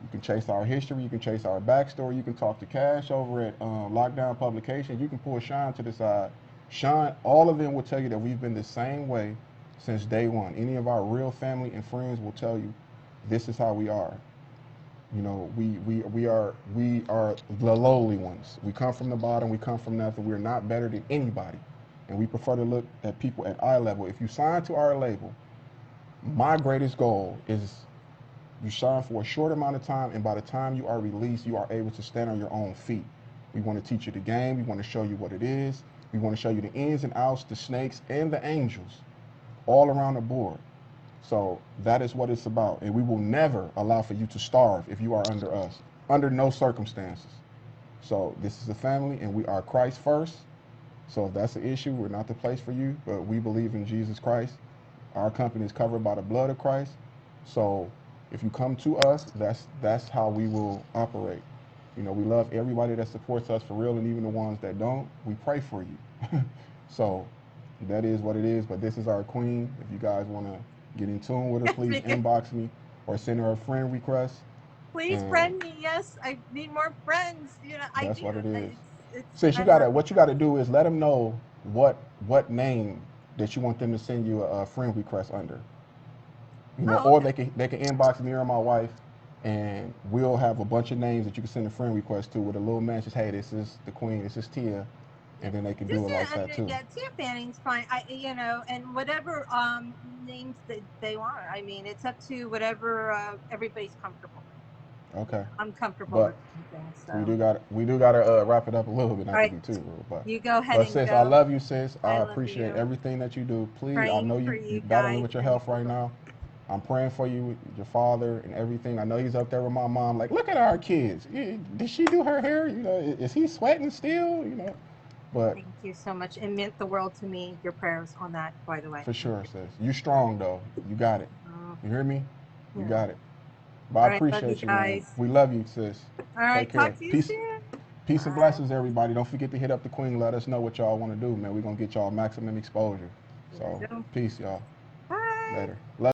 You can chase our history, you can chase our backstory, you can talk to Cash over at Lockdown Publications, you can pull Sean to the side. Sean, all of them will tell you that we've been the same way since day one. Any of our real family and friends will tell you this is how we are. You know, we are the lowly ones. We come from the bottom, we come from nothing. We're not better than anybody. And we prefer to look at people at eye level. If you sign to our label, my greatest goal is you shine for a short amount of time, and by the time you are released, you are able to stand on your own feet. We want to teach you the game. We want to show you what it is. We want to show you the ins and outs, the snakes, and the angels all around the board. So that is what it's about. And we will never allow for you to starve if you are under us, under no circumstances. So this is a family, and we are Christ first. So if that's the issue, we're not the place for you, but we believe in Jesus Christ. Our company is covered by the blood of Christ. So if you come to us, that's how we will operate. You know, we love everybody that supports us for real, and even the ones that don't, we pray for you. So that is what it is. But this is our queen. If you guys want to get in tune with her, please inbox me or send her a friend request. please And friend me. Yes, I need more friends. I that's do. what it is. It's. Sis, I love what it. you gotta do is let them know what name that you want them to send you a friend request under. You know, Oh, or okay. they can inbox me or my wife, and we'll have a bunch of names that you can send a friend request to with a little message. Hey, this is the queen. This is Tia, Yeah. and then they can do Just it like that under, too. yeah, Tia Fanning's fine. And whatever names that they want. I mean, it's up to whatever everybody's comfortable with. Okay, I'm comfortable but with anything. So, all we do gotta wrap it up a little bit, not to right, be too rude, but. you go ahead But and sis, I go. love you, sis. I I love appreciate you. everything that you do. Please, I know Praying for you you battling guys with your and health right now. I'm praying for you, your father, and everything. I know he's up there with my mom. Like, look at our kids. Did she do her hair? You know, is he sweating still? You know, but thank you so much. It meant the world to me. Your prayers on that, by the way. for Thank sure, you. sis. You strong though. You got it. You hear me? You Yeah. got it. But I All right. Love you appreciate you, man. guys. We love you, sis. All Take right. care. Talk to you Peace. soon. Peace and Bye. blessings, everybody. Don't forget to hit up the queen. Let us know what y'all want to do, man. We're gonna get y'all maximum exposure. Will So, do. peace, y'all. Bye. Later. Love